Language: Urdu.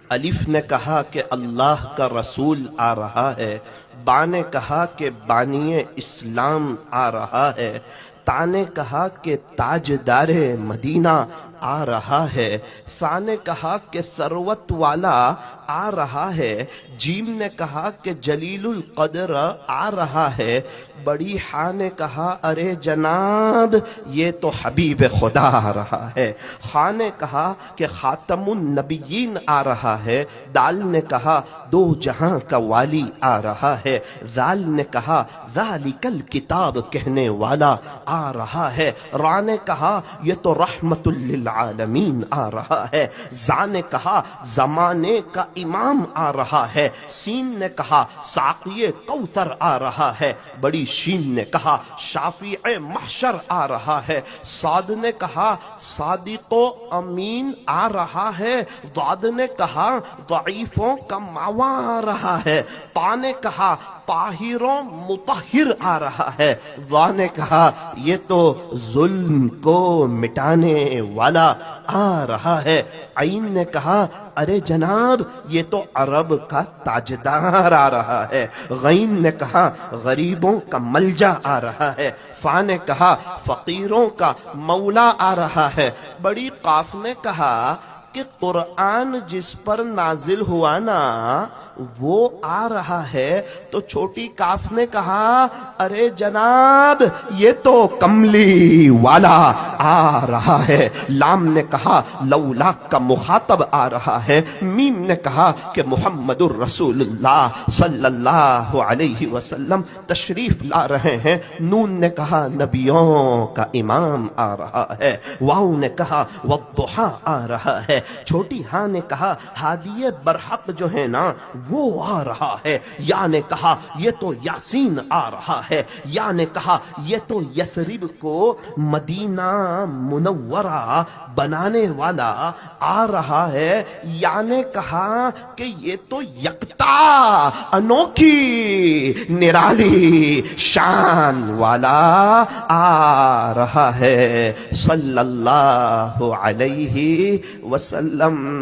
الف نے کہا کہ اللہ کا رسول آ رہا ہے، با نے کہا کہ بانی اسلام آ رہا ہے، تا نے کہا کہ تاجدار مدینہ آ رہا ہے، ثا نے کہا کہ ثروت والا آ رہا ہے، جیم نے کہا کہ جلیل القدر آ رہا ہے، بڑی ہاں نے کہا ارے جناب یہ تو حبیب خدا آ رہا ہے، خاں نے کہا کہ خاتم النبیین آ رہا ہے، دال نے کہا دو جہاں کا والی آ رہا ہے، ذال نے کہا ذالک الکتاب کہنے والا آ رہا ہے، را نے کہا یہ تو رحمت للعالمین آ رہا ہے، زا نے کہا زمانے کا امام آ رہا ہے، سین نے کہا ساقی کوثر آ رہا ہے، بڑی شین نے کہا شافع محشر آ رہا ہے، صاد نے کہا صادق و امین آ رہا ہے، ضاد نے کہا ضعیفوں کا ماوا آ رہا ہے، طا نے کہا طاہر و مطہر آ رہا ہے، ظا نے کہا یہ تو ظلم کو مٹانے والا آ رہا ہے، عین نے کہا ارے جناب یہ تو عرب کا تاجدار آ رہا ہے، غین نے کہا غریبوں کا ملجا آ رہا ہے، فا نے کہا فقیروں کا مولا آ رہا ہے، بڑی قاف نے کہا کہ قرآن جس پر نازل ہوا نا وہ آ رہا ہے، تو چھوٹی کاف نے کہا ارے جناب یہ تو کملی والا آ رہا ہے، لام نے کہا لولا کا مخاطب آ رہا ہے، میم نے کہا کہ محمد الرسول اللہ صلی اللہ علیہ وسلم تشریف لا رہے ہیں، نون نے کہا نبیوں کا امام آ رہا ہے، واو نے کہا والضحیٰ آ رہا ہے، چھوٹی ہاں نے کہا ہادی برحق جو ہے نا وہ آ رہا ہے، یا نے کہا یہ تو یاسین آ رہا ہے، یا نے کہا یہ تو یثرب کو مدینہ منورہ بنانے والا آ رہا ہے، یا نے کہا کہ یہ تو یکتا انوکھی نرالی شان والا آ رہا ہے، صلی اللہ علیہ وسلم۔